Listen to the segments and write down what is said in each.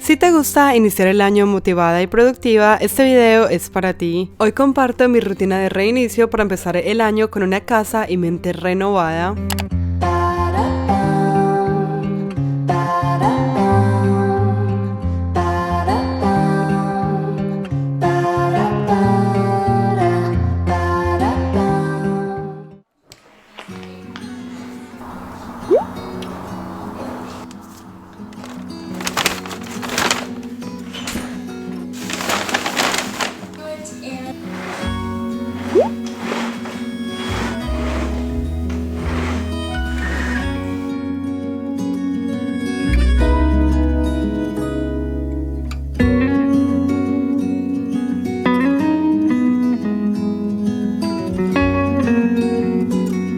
Si te gusta iniciar el año motivada y productiva, este video es para ti. Hoy comparto mi rutina de reinicio para empezar el año con una casa y mente renovada.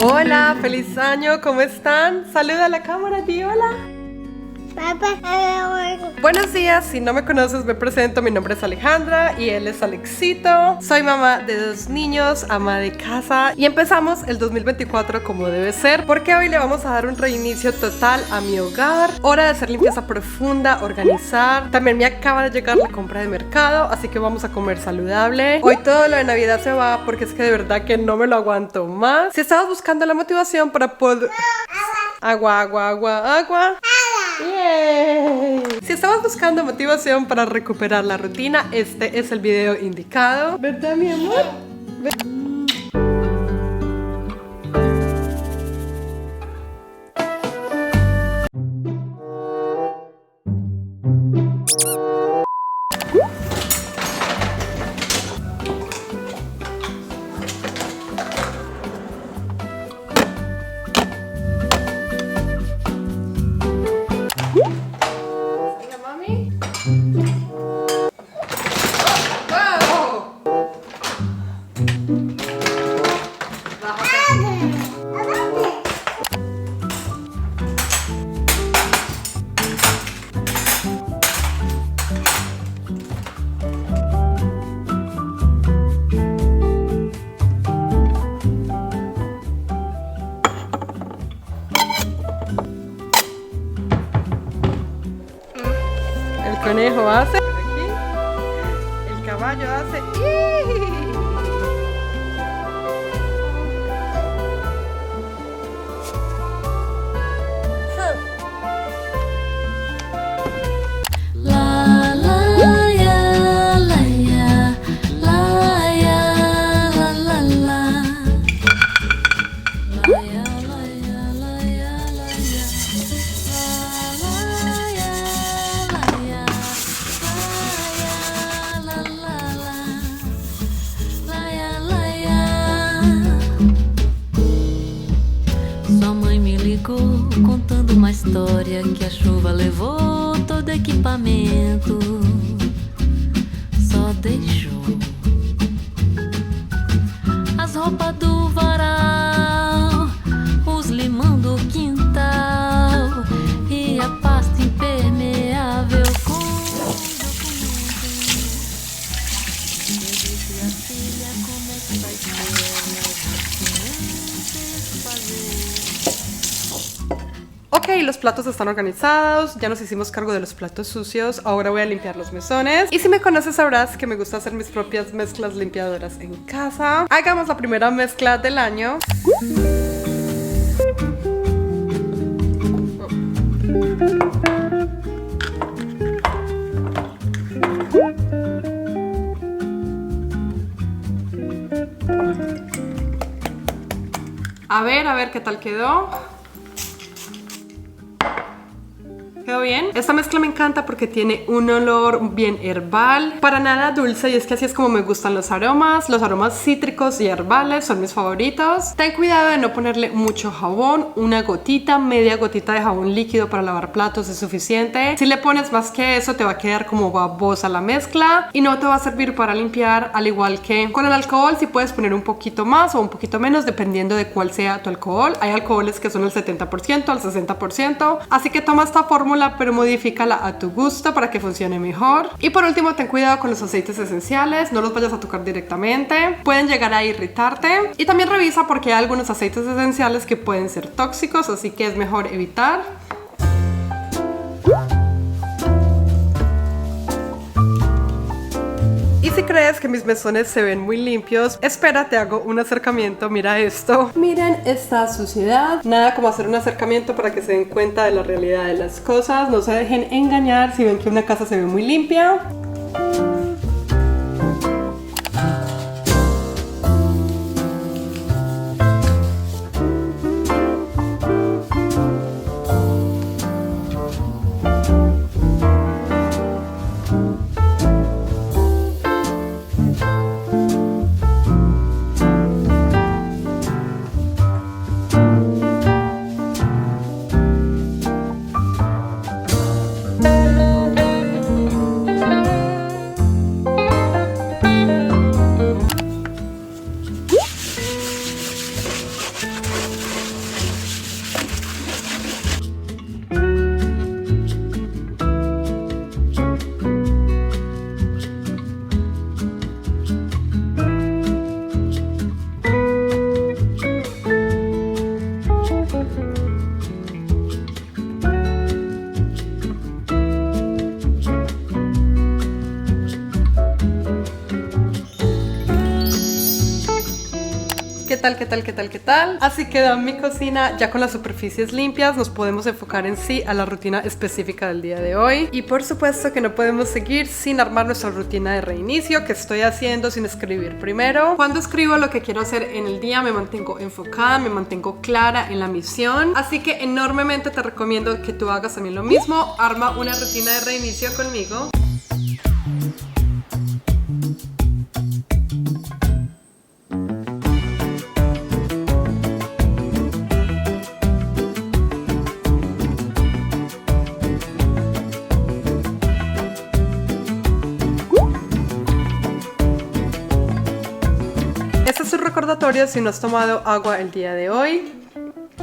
Hola, feliz año, ¿cómo están? Saluda a la cámara, di hola. Buenos días, si no me conoces me presento, mi nombre es Alejandra y él es Alexito. Soy mamá de 2 niños, ama de casa y empezamos el 2024 como debe ser, porque hoy le vamos a dar un reinicio total a mi hogar. Hora de hacer limpieza profunda, organizar. También me acaba de llegar la compra de mercado, así que vamos a comer saludable. Hoy todo lo de Navidad se va porque es que de verdad que no me lo aguanto más. Si estabas buscando la motivación para poder... Agua. ¡Yay! Si estabas buscando motivación para recuperar la rutina, este es el video indicado. ¿Verdad, mi amor? El conejo hace aquí, el caballo hace contando uma história que a chuva levou todo equipamento, só deixou as roupas do varal, os limão do quintal e a pasta impermeável com documentos. A filha começa a escola, fazer. Ok, los platos están organizados, ya nos hicimos cargo de los platos sucios, ahora voy a limpiar los mesones. Y si me conoces sabrás que me gusta hacer mis propias mezclas limpiadoras en casa. Hagamos la primera mezcla del año. A ver qué tal quedó. ¿Quedó bien? Esta mezcla me encanta porque tiene un olor bien herbal, para nada dulce, y es que así es como me gustan los aromas. Los aromas cítricos y herbales son mis favoritos. Ten cuidado de no ponerle mucho jabón, una gotita, media gotita de jabón líquido para lavar platos es suficiente. Si le pones más que eso te va a quedar como babosa la mezcla y no te va a servir para limpiar, al igual que con el alcohol. Si puedes poner un poquito más o un poquito menos dependiendo de cuál sea tu alcohol. Hay alcoholes que son el 70%, al 60%, así que toma esta fórmula pero modifícala a tu gusto para que funcione mejor. Y por último, ten cuidado con los aceites esenciales, no los vayas a tocar directamente, pueden llegar a irritarte. Y también revisa porque hay algunos aceites esenciales que pueden ser tóxicos, así que es mejor evitar. si crees que mis mesones se ven muy limpios, espera, te hago un acercamiento. Mira esto. Miren esta suciedad. Nada como hacer un acercamiento para que se den cuenta de la realidad de las cosas. No se dejen engañar si ven que una casa se ve muy limpia. ¿Qué tal? Así quedó mi cocina ya con las superficies limpias. Nos podemos enfocar en sí a la rutina específica del día de hoy. Y por supuesto que no podemos seguir sin armar nuestra rutina de reinicio, que estoy haciendo sin escribir primero. Cuando escribo lo que quiero hacer en el día, me mantengo enfocada, me mantengo clara en la misión. Así que enormemente te recomiendo que tú hagas también lo mismo. Arma una rutina de reinicio conmigo. Este es un recordatorio si no has tomado agua el día de hoy.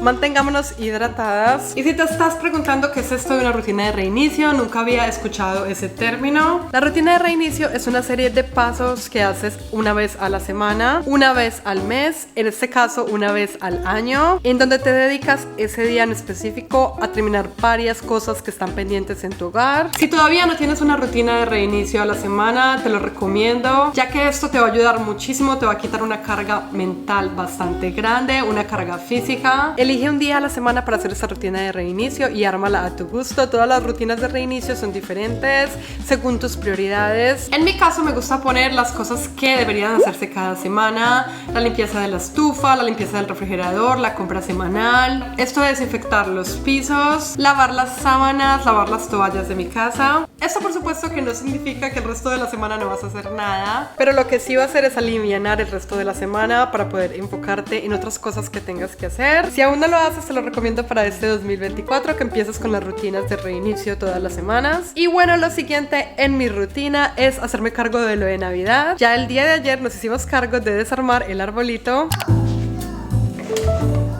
Mantengámonos hidratadas. Y si te estás preguntando qué es esto de una rutina de reinicio, nunca había escuchado ese término. La rutina de reinicio es una serie de pasos que haces una vez a la semana, una vez al mes, en este caso una vez al año, en donde te dedicas ese día en específico a terminar varias cosas que están pendientes en tu hogar. Si todavía no tienes una rutina de reinicio a la semana, te lo recomiendo, ya que esto te va a ayudar muchísimo, te va a quitar una carga mental bastante grande, una carga física. Elige un día a la semana para hacer esta rutina de reinicio y ármala a tu gusto. Todas las rutinas de reinicio son diferentes según tus prioridades. En mi caso me gusta poner las cosas que deberían hacerse cada semana: la limpieza de la estufa, la limpieza del refrigerador, la compra semanal, esto de desinfectar los pisos, lavar las sábanas, lavar las toallas de mi casa. Esto por supuesto que no significa que el resto de la semana no vas a hacer nada, pero lo que sí va a hacer es alivianar el resto de la semana para poder enfocarte en otras cosas que tengas que hacer. Si aún no lo haces, te lo recomiendo para este 2024 que empieces con las rutinas de reinicio todas las semanas. Y bueno, lo siguiente en mi rutina es hacerme cargo de lo de Navidad. Ya el día de ayer nos hicimos cargo de desarmar el arbolito.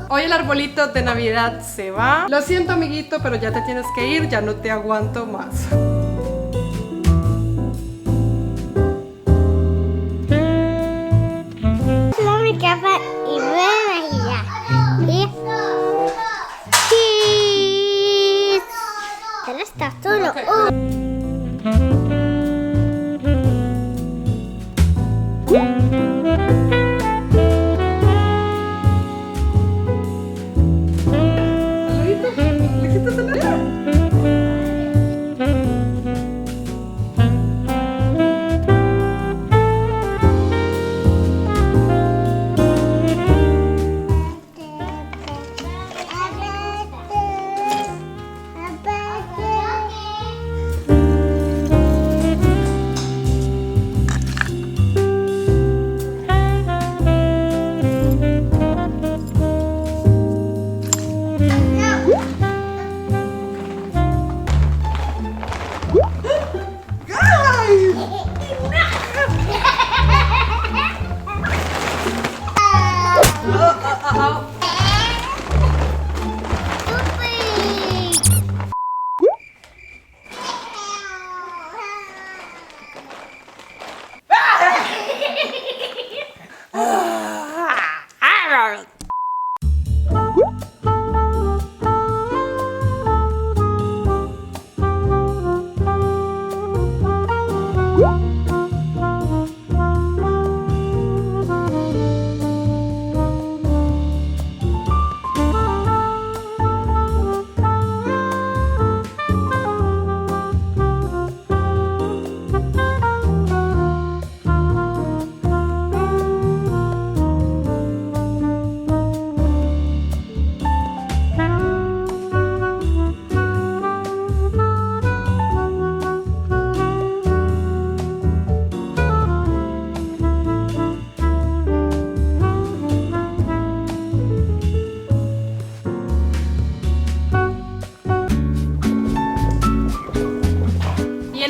Hoy el arbolito de Navidad se va. Lo siento, amiguito, pero ya te tienes que ir, ya no te aguanto más. Mi capa y nueva y él está solo.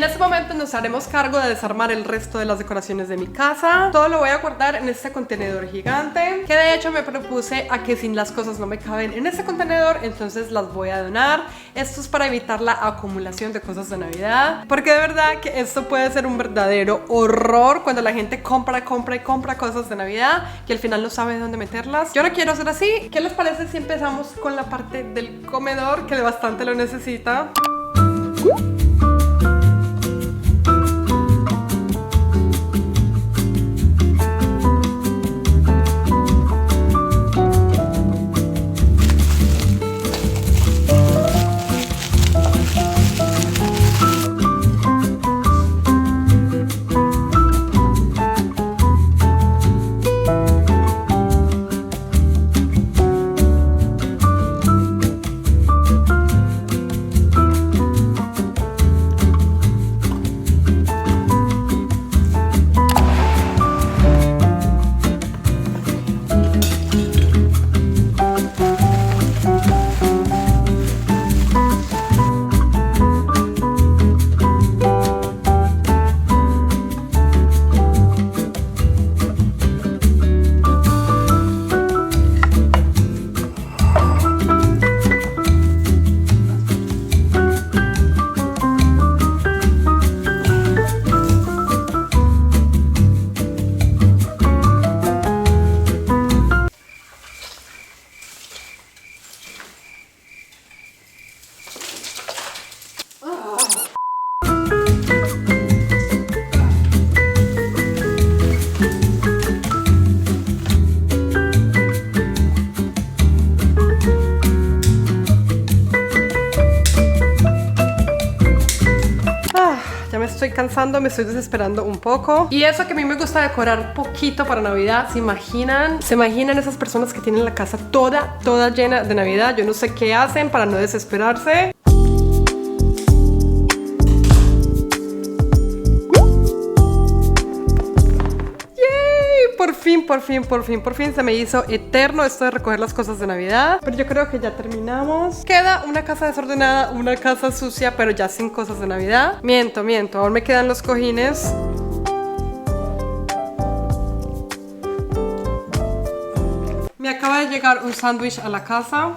este momento nos haremos cargo de desarmar el resto de las decoraciones de mi casa. Todo lo voy a guardar en este contenedor gigante, que de hecho me propuse a que si las cosas no me caben en este contenedor, entonces las voy a donar. Esto es para evitar la acumulación de cosas de Navidad, porque de verdad que esto puede ser un verdadero horror cuando la gente compra cosas de Navidad y al final no sabe dónde meterlas. Yo no quiero hacer así. ¿Qué les parece si empezamos con la parte del comedor, que bastante lo necesita? Estoy cansando, me estoy desesperando un poco. Y eso que a mí me gusta decorar poquito para Navidad. ¿Se imaginan? ¿Se imaginan esas personas que tienen la casa toda llena de Navidad? Yo no sé qué hacen para no desesperarse. Por fin se me hizo eterno esto de recoger las cosas de Navidad. Pero yo creo que ya terminamos. Queda una casa desordenada, una casa sucia, pero ya sin cosas de Navidad. Miento, aún me quedan los cojines. Me acaba de llegar un sándwich a la casa.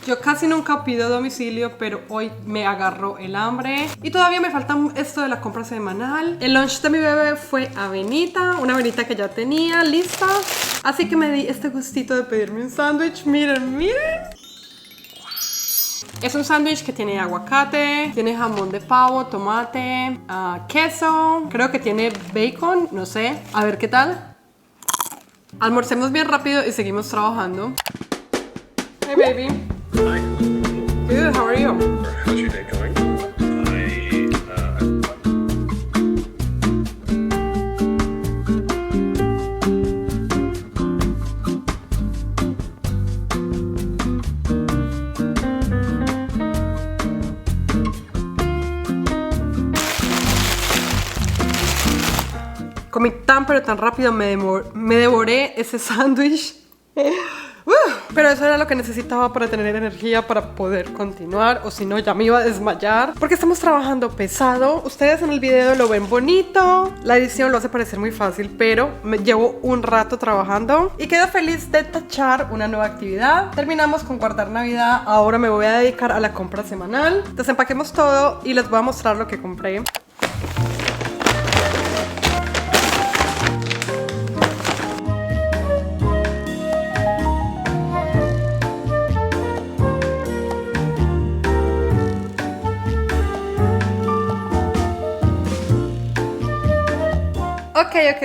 Yo casi nunca pido domicilio, pero hoy me agarró el hambre. Y todavía me falta esto de la compra semanal. El lunch de mi bebé fue avenita, una avenita que ya tenía lista. Así que me di este gustito de pedirme un sándwich. Miren. Es un sándwich que tiene aguacate, tiene jamón de pavo, tomate, queso. Creo que tiene bacon, no sé. A ver qué tal. Almorcemos bien rápido y seguimos trabajando. Hey baby. Hi. Good, how are you? How's your day going? Comí tan pero tan rápido, me devoré ese sándwich. Pero eso era lo que necesitaba para tener energía para poder continuar, o si no ya me iba a desmayar, porque estamos trabajando pesado. Ustedes en el video lo ven bonito, la edición lo hace parecer muy fácil, pero me llevo un rato trabajando y quedo feliz de tachar una nueva actividad. Terminamos con guardar Navidad, ahora me voy a dedicar a la compra semanal. Desempaquemos todo y les voy a mostrar lo que compré.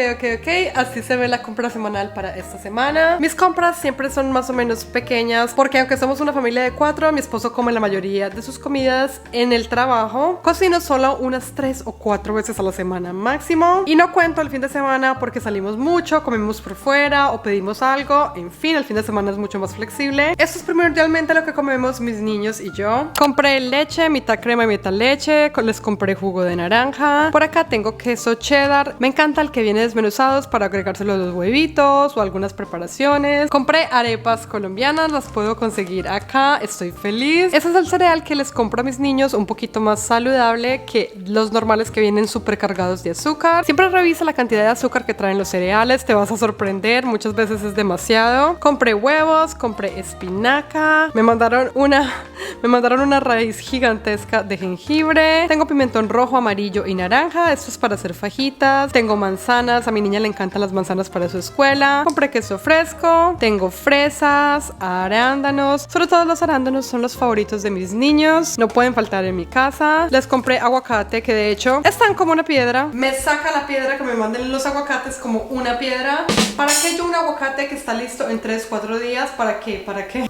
Ok, así se ve la compra semanal para esta semana. Mis compras siempre son más o menos pequeñas, porque aunque somos una familia de 4, mi esposo come la mayoría de sus comidas en el trabajo. Cocino solo unas 3 o 4 veces a la semana máximo, y no cuento el fin de semana porque salimos mucho, comemos por fuera o pedimos algo. En fin, el fin de semana es mucho más flexible. Esto es primordialmente lo que comemos mis niños y yo. Compré leche, mitad crema y mitad leche. Les compré jugo de naranja. Por acá tengo queso cheddar. Me encanta sal que viene desmenuzados para agregárselo a los huevitos o algunas preparaciones. Compré arepas colombianas, las puedo conseguir acá, estoy feliz. Ese es el cereal que les compro a mis niños, un poquito más saludable que los normales que vienen súper cargados de azúcar. Siempre revisa la cantidad de azúcar que traen los cereales, te vas a sorprender, muchas veces es demasiado. Compré huevos, compré espinaca, me mandaron una raíz gigantesca de jengibre. Tengo pimentón rojo, amarillo y naranja, esto es para hacer fajitas. Tengo manzanas, a mi niña le encantan las manzanas para su escuela. Compré queso fresco, tengo fresas, arándanos. Sobre todo los arándanos son los favoritos de mis niños, no pueden faltar en mi casa. Les compré aguacate, que de hecho están como una piedra. Me saca la piedra que me manden los aguacates como una piedra. ¿Para qué yo un aguacate que está listo en 3-4 días? ¿Para qué? ¿Para qué?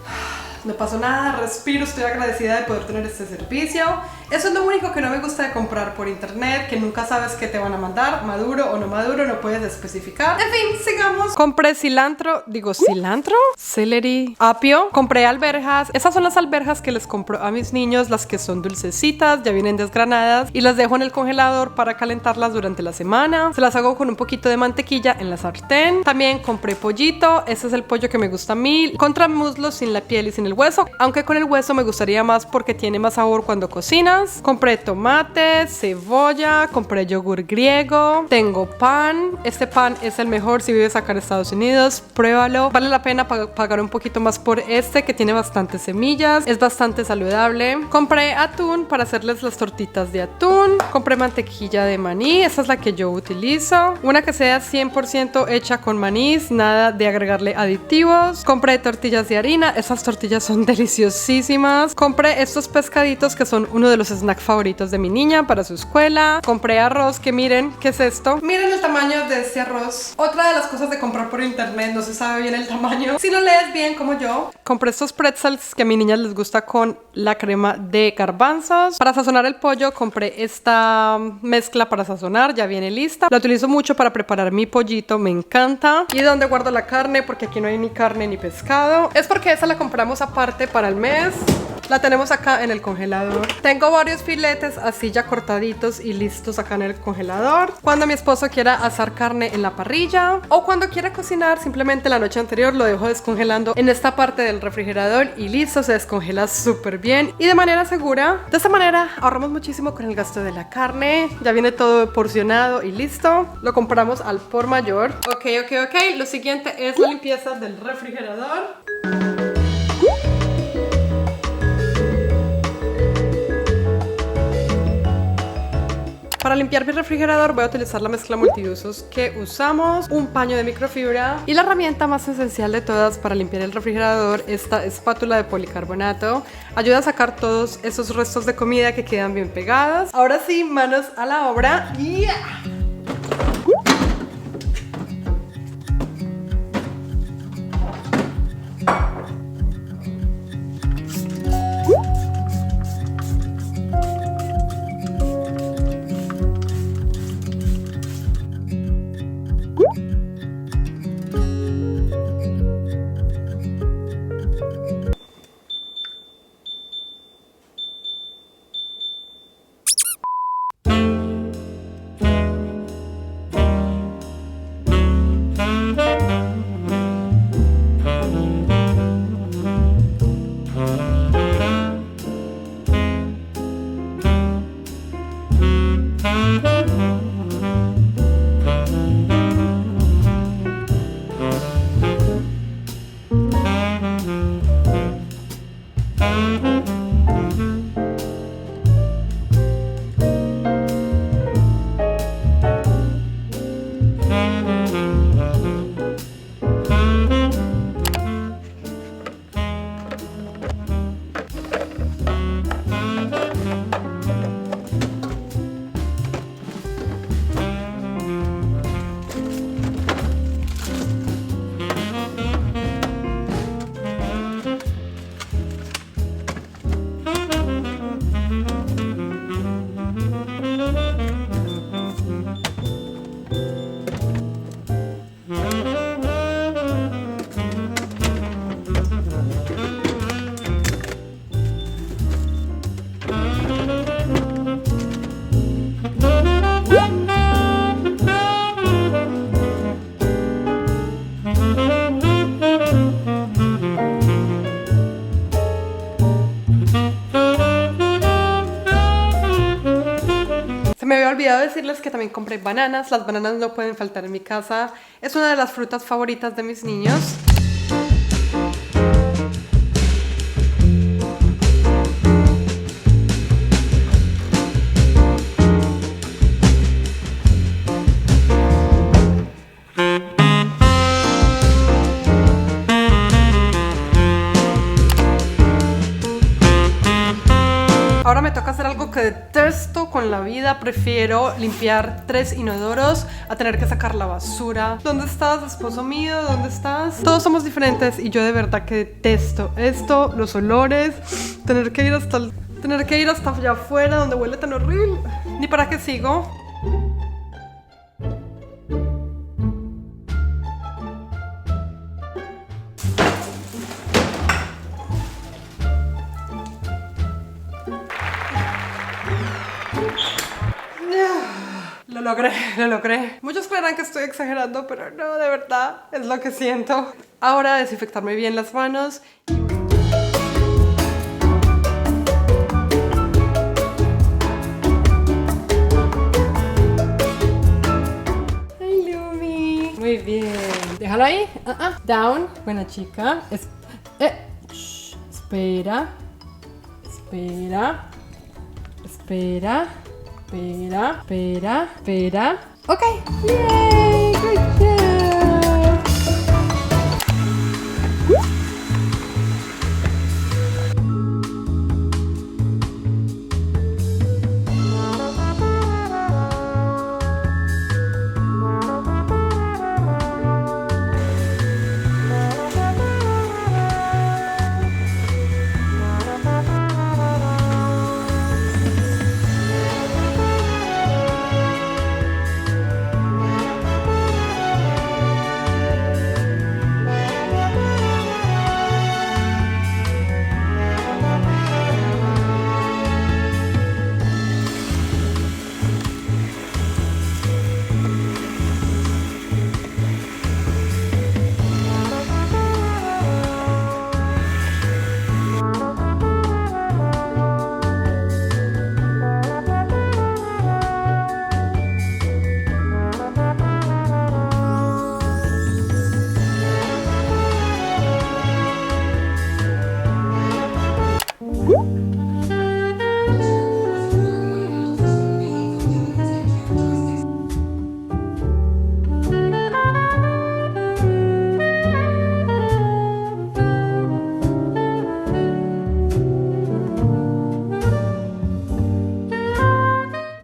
No pasó nada, respiro, estoy agradecida de poder tener este servicio. Eso es lo único que no me gusta de comprar por internet, que nunca sabes qué te van a mandar, maduro o no maduro, no puedes especificar. En fin, sigamos. Compré cilantro, celery, apio. Compré alberjas, esas son las alberjas que les compro a mis niños, las que son dulcecitas, ya vienen desgranadas y las dejo en el congelador para calentarlas durante la semana. Se las hago con un poquito de mantequilla en la sartén. También compré pollito, ese es el pollo que me gusta a mí, contramuslo sin la piel y sin el hueso, aunque con el hueso me gustaría más porque tiene más sabor cuando cocinas. Compré tomate, cebolla, compré yogur griego, tengo pan. Este pan es el mejor si vives acá en Estados Unidos, pruébalo, vale la pena pagar un poquito más por este que tiene bastantes semillas, es bastante saludable. Compré atún para hacerles las tortitas de atún. Compré mantequilla de maní, esa es la que yo utilizo, una que sea 100% hecha con maní, nada de agregarle aditivos. Compré tortillas de harina, esas tortillas son deliciosísimas. Compré estos pescaditos que son uno de los snacks favoritos de mi niña para su escuela. Compré arroz, que miren, ¿qué es esto? Miren el tamaño de este arroz. Otra de las cosas de comprar por internet, no se sabe bien el tamaño si no lees bien como yo. Compré estos pretzels que a mi niña les gusta con la crema de garbanzos. Para sazonar el pollo compré esta mezcla para sazonar, ya viene lista. La utilizo mucho para preparar mi pollito, me encanta. ¿Y dónde guardo la carne? Porque aquí no hay ni carne ni pescado. Es porque esa la compramos aparte para el mes. La tenemos acá en el congelador. Tengo varios filetes así ya cortaditos y listos acá en el congelador. Cuando mi esposo quiera asar carne en la parrilla o cuando quiera cocinar, simplemente la noche anterior lo dejo descongelando en esta parte del refrigerador y listo, se descongela súper bien y de manera segura. De esta manera ahorramos muchísimo con el gasto de la carne. Ya viene todo porcionado y listo. Lo compramos al por mayor. Ok. Lo siguiente es la limpieza del refrigerador. Para limpiar mi refrigerador voy a utilizar la mezcla multiusos que usamos, un paño de microfibra y la herramienta más esencial de todas para limpiar el refrigerador, esta espátula de policarbonato. Ayuda a sacar todos esos restos de comida que quedan bien pegados. Ahora sí, manos a la obra. ¡Yeah! Se me había olvidado decirles que también compré bananas. Las bananas no pueden faltar en mi casa. Es una de las frutas favoritas de mis niños. Ahora me toca hacer algo que detesto con la vida. Prefiero limpiar 3 inodoros a tener que sacar la basura. ¿Dónde estás, esposo mío? ¿Dónde estás? Todos somos diferentes y yo de verdad que detesto esto, los olores, tener que ir hasta allá afuera donde huele tan horrible. ¿Ni para qué sigo? Lo logré. Muchos creerán que estoy exagerando, pero no, de verdad, es lo que siento. Ahora desinfectarme bien las manos. Ay, Lumi. Muy bien. Déjalo ahí. Down. Buena chica. Espera. Espera. Ok. Yay, good job.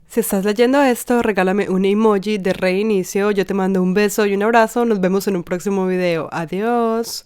Si estás leyendo esto, regálame un emoji de reinicio. Yo te mando un beso y un abrazo. Nos vemos en un próximo video. Adiós.